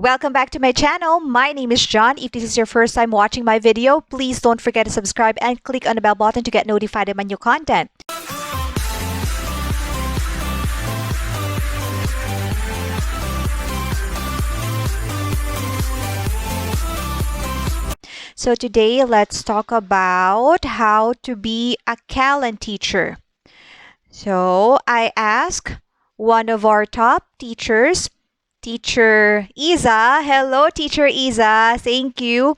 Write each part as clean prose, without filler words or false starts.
Welcome back to my channel. My name is John. If this is your first time watching my video, please don't forget to subscribe and click on the bell button to get notified of my new content. So today, let's talk about how to be a Callan teacher. So I asked one of our top teachers, Teacher Iza. Hello, Teacher Iza. Thank you.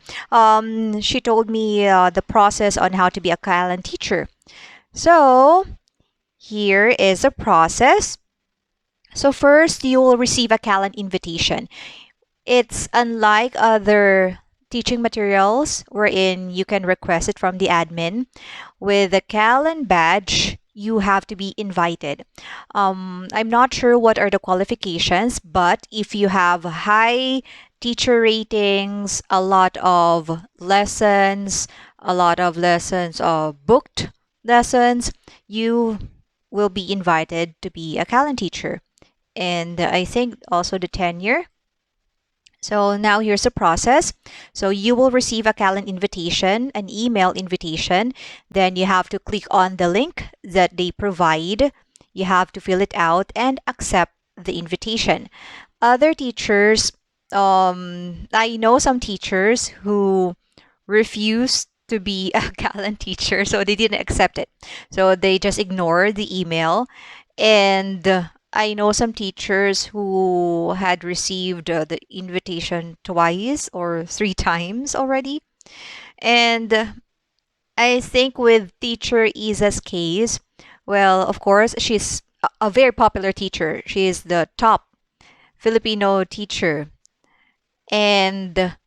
She told me the process on how to be a Callan teacher. So here is the process. So first, you will receive a Callan invitation. It's unlike other teaching materials wherein you can request it from the admin. With the Callan badge, you have to be invited. I'm not sure what are the qualifications, but if you have high teacher ratings, a lot of lessons, booked lessons, you will be invited to be a Callan teacher. And I think also the tenure. So now here's the process. So you will receive a Callan invitation, an email invitation. Then you have to click on the link that they provide. You have to fill it out and accept the invitation. Other teachers, I know some teachers who refused to be a Callan teacher, so they didn't accept it. So they just ignored the email. And I know some teachers who had received the invitation twice or 3 times already. And I think with Teacher Iza's case, well, of course, she's a very popular teacher. She is the top Filipino teacher. And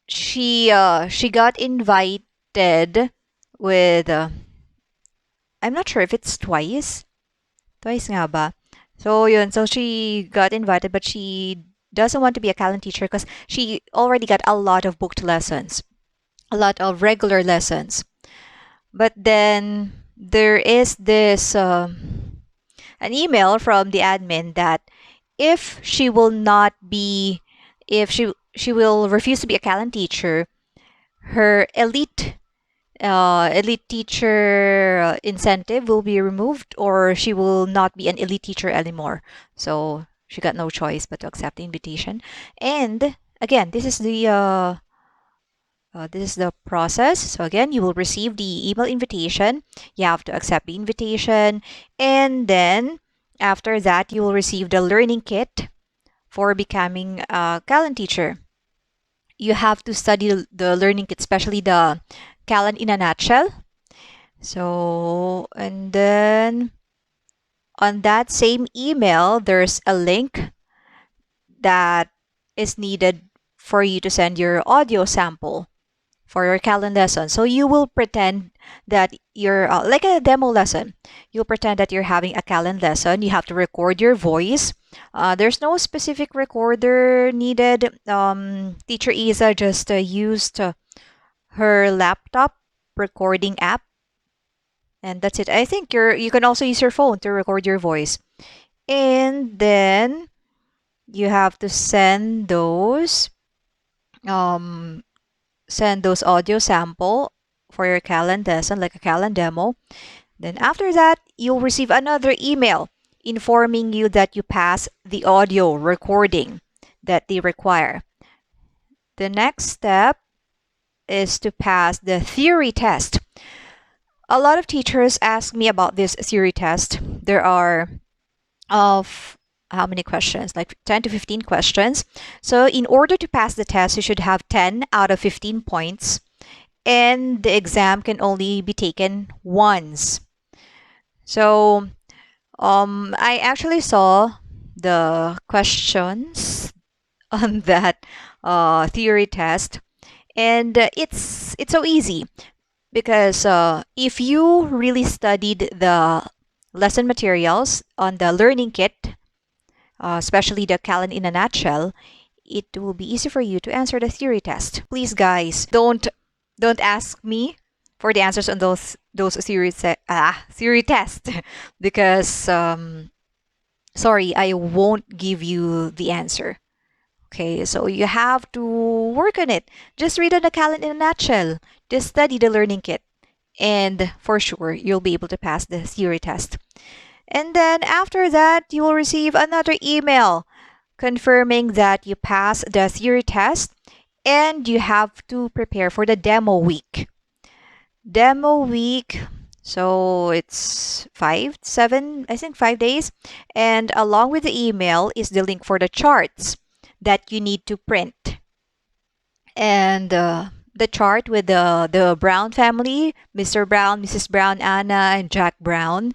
she got invited with, I'm not sure if it's twice. Twice nga ba? So, yun. So, she got invited, but she doesn't want to be a Callan teacher because she already got a lot of booked lessons, a lot of regular lessons. But then, there is this, an email from the admin that if she will refuse to be a Callan teacher, her elite teacher incentive will be removed, or she will not be an elite teacher anymore. So she got no choice but to accept the invitation. And again, this is the process. So again, you will receive the email invitation. You have to accept the invitation, and then after that, you will receive the learning kit for becoming a Callan teacher. You have to study the learning kit, especially the Callan in a nutshell. So, and then on that same email, there's a link that is needed for you to send your audio sample for your Callan lesson. So you will pretend that you're like a demo lesson. You'll pretend that you're having a Callan lesson. You have to record your voice. There's no specific recorder needed. Teacher Iza just used her laptop recording app, and that's it. I think you can also use your phone to record your voice. And then you have to send those audio sample for your Callan lesson, like a Callan demo. Then after that, you'll receive another email informing you that you pass the audio recording that they require. The next step is to pass the theory test. A lot of teachers ask me about this theory test. There are how many questions? Like 10 to 15 questions. So in order to pass the test, you should have 10 out of 15 points. And the exam can only be taken once. So I actually saw the questions on that theory test. And it's so easy because if you really studied the lesson materials on the learning kit, especially the Callan in a nutshell, it will be easy for you to answer the theory test. Please, guys, don't ask me for the answers on those theory tests because sorry, I won't give you the answer. Okay, so you have to work on it. Just read on the Callan in a nutshell. Just study the learning kit. And for sure, you'll be able to pass the theory test. And then after that, you will receive another email confirming that you passed the theory test and you have to prepare for the demo week. Demo week, so it's 5 days. And along with the email is the link for the charts that you need to print. And the chart with the Brown family, Mr. Brown, Mrs. Brown, Anna, and Jack Brown.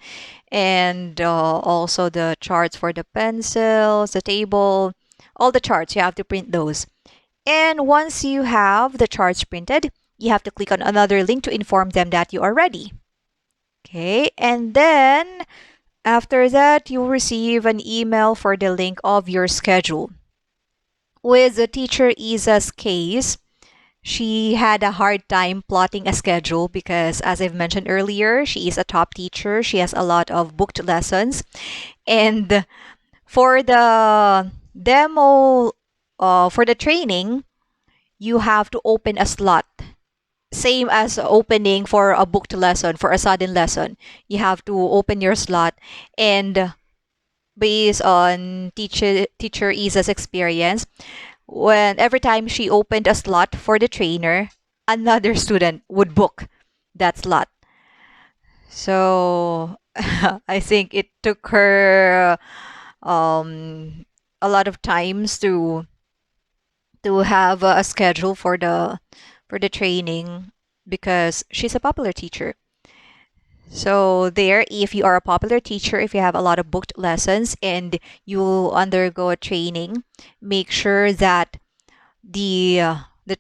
And also the charts for the pencils, the table, all the charts. You have to print those. And once you have the charts printed, you have to click on another link to inform them that you are ready. Okay, and then after that, you'll receive an email for the link of your schedule. With the Teacher Iza's case, she had a hard time plotting a schedule because, as I've mentioned earlier, she is a top teacher. She has a lot of booked lessons. And for the demo, for the training, you have to open a slot. Same as opening for a booked lesson, for a sudden lesson. You have to open your slot, and based on teacher Isa's experience, when every time she opened a slot for the trainer, another student would book that slot. So I think it took her a lot of times to have a schedule for the training because she's a popular teacher. So there, if you are a popular teacher, if you have a lot of booked lessons and you undergo a training, make sure that the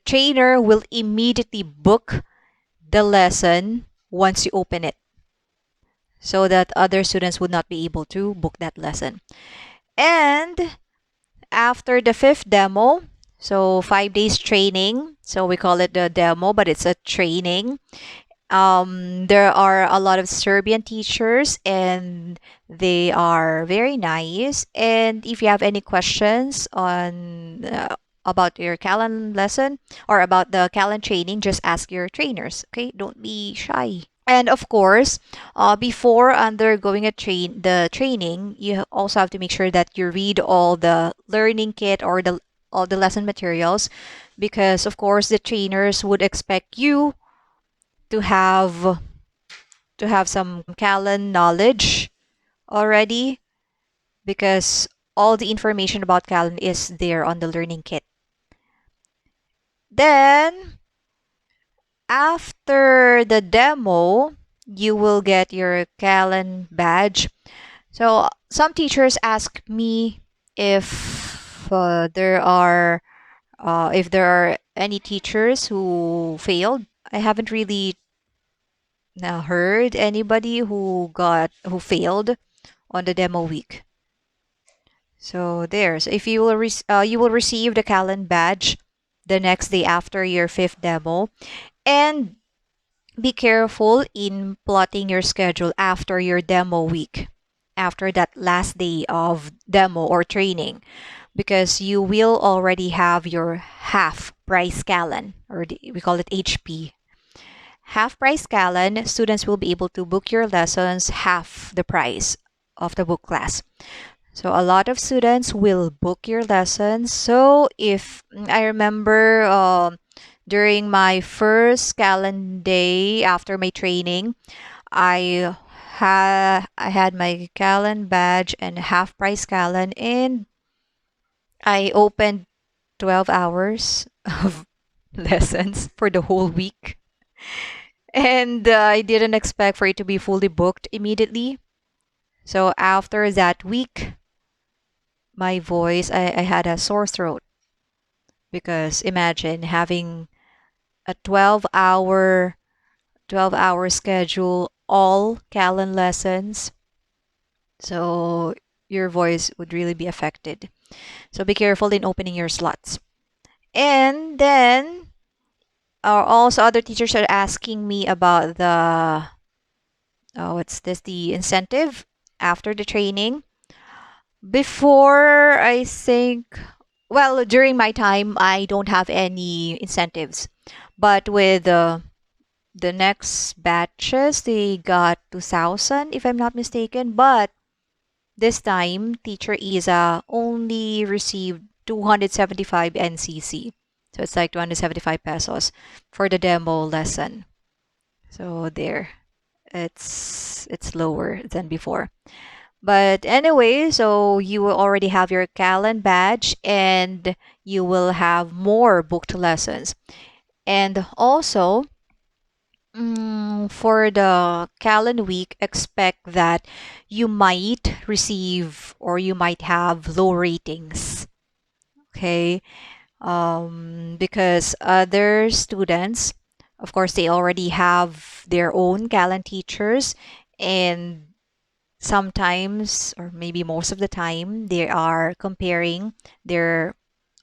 trainer will immediately book the lesson once you open it so that other students would not be able to book that lesson. And after the fifth demo, so 5 days training, so we call it the demo, but it's a training. There are a lot of Serbian teachers and they are very nice. And if you have any questions on about your Callan lesson or about the Callan training, just ask your trainers. Okay, don't be shy. And of course, before undergoing the training, you also have to make sure that you read all the learning kit or all the lesson materials, because of course the trainers would expect you to have some Callan knowledge already, because all the information about Callan is there on the learning kit. Then after the demo, you will get your Callan badge. So some teachers ask me if there are any teachers who failed. I haven't really heard anybody who failed on the demo week. So there. So if you will receive the Callan badge the next day after your fifth demo, and be careful in plotting your schedule after your demo week, after that last day of demo or training, because you will already have your half price Callan, or we call it HP. Half price Callan, students will be able to book your lessons half the price of the book class. So a lot of students will book your lessons. So if I remember during my first Callan day after my training, I had my Callan badge and half price Callan, and I opened 12 hours of lessons for the whole week. And I didn't expect for it to be fully booked immediately. So after that week, my voice, I had a sore throat, because imagine having a 12-hour schedule, all Callan lessons. So your voice would really be affected. So be careful in opening your slots. And then also other teachers are asking me about the incentive after the training. Before, I think Well, during my time, I don't have any incentives. But with the next batches, they got 2,000, if I'm not mistaken. But this time, Teacher Iza only received 275 NCC. So it's like 275 pesos for the demo lesson. So there, it's lower than before. But anyway, so you will already have your Callan badge and you will have more booked lessons. And also, for the Callan week, expect that you might receive or you might have low ratings. Okay, because other students, of course, they already have their own Callan teachers, and sometimes, or maybe most of the time, they are comparing their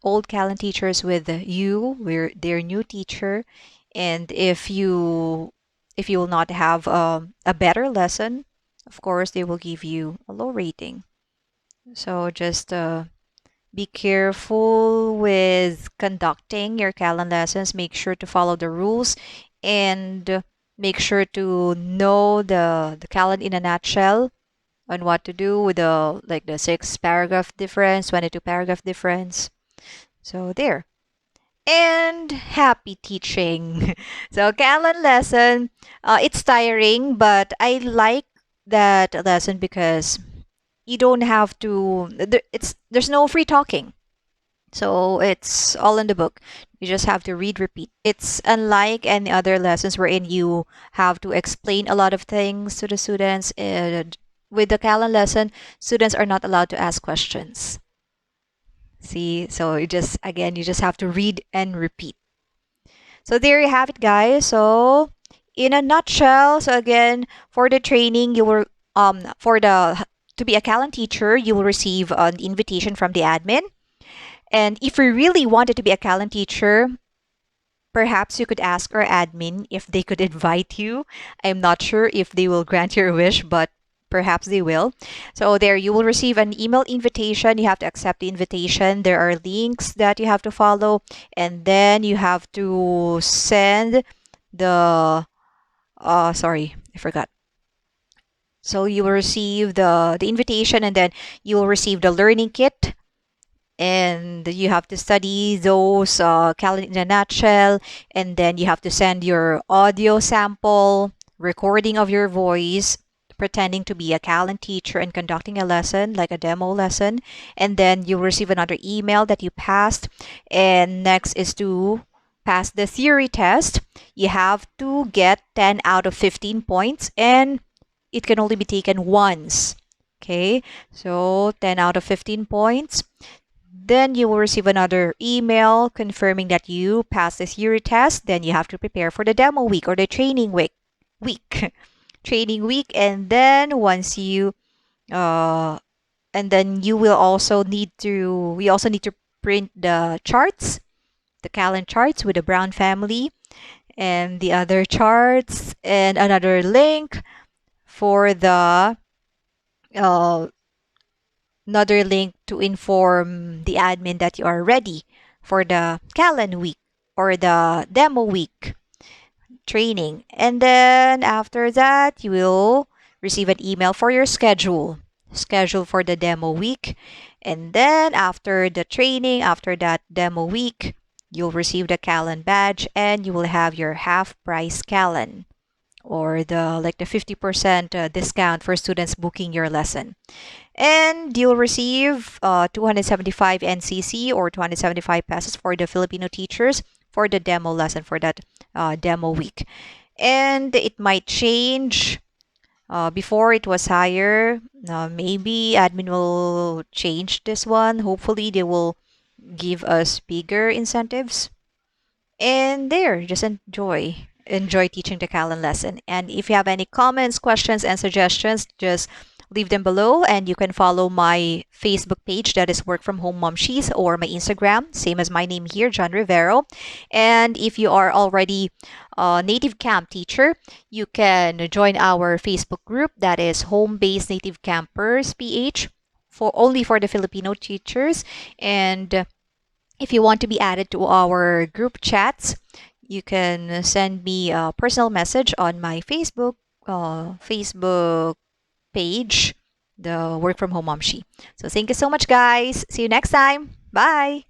old Callan teachers with you, their new teacher, and if you will not have a better lesson, of course, they will give you a low rating. So just be careful with conducting your Callan lessons. Make sure to follow the rules and make sure to know the Callan in a nutshell on what to do with the 6 paragraph difference, 22 paragraph difference. So there. And happy teaching. So Callan lesson, it's tiring, but I like that lesson because you don't have to. There's no free talking. So it's all in the book. You just have to read, repeat. It's unlike any other lessons wherein you have to explain a lot of things to the students. With the Callan lesson, students are not allowed to ask questions. See, so you just have to read and repeat. So there you have it, guys. So in a nutshell, so again, for the training, you will for the to be a Callan teacher, you will receive an invitation from the admin. And if you really wanted to be a Callan teacher, perhaps you could ask our admin if they could invite you. I'm not sure if they will grant your wish, but perhaps they will. So there you will receive an email invitation. You have to accept the invitation. There are links that you have to follow, and then you have to send the sorry, I forgot. So you will receive the invitation, and then you will receive the learning kit, and you have to study those Callan in a nutshell, and then you have to send your audio sample recording of your voice pretending to be a Callan teacher and conducting a lesson like a demo lesson, and then you'll receive another email that you passed. And next is to pass the theory test. You have to get 10 out of 15 points, and it can only be taken once. Okay, so 10 out of 15 points. Then you will receive another email confirming that you passed the theory test. Then you have to prepare for the demo week or the training week. Training week, and then once you and then you will also need to we also need to print the charts, the Callan charts with the Brown family and the other charts, and another link for the uh, another link to inform the admin that you are ready for the Callan week or the demo week training. And then after that, you will receive an email for your schedule for the demo week. And then after the training, after that demo week, you'll receive the Callan badge and you will have your half price Callan, or the 50% discount for students booking your lesson. And you'll receive 275 NCC or 275 pesos for the Filipino teachers for the demo lesson for that demo week. And it might change. Before it was higher. Maybe admin will change this one. Hopefully, they will give us bigger incentives. And there, just enjoy teaching the Callan lesson. And if you have any comments, questions, and suggestions, just leave them below. And you can follow my Facebook page, that is Work From Home Momshies, or my Instagram, same as my name here, John Rivero. And if you are already a Native Camp teacher, you can join our Facebook group, that is Home Based Native Campers PH, for only for the Filipino teachers. And If you want to be added to our group chats, you can send me a personal message on my Facebook page, the Work from Home Momshi. So thank you so much, guys. See you next time. Bye.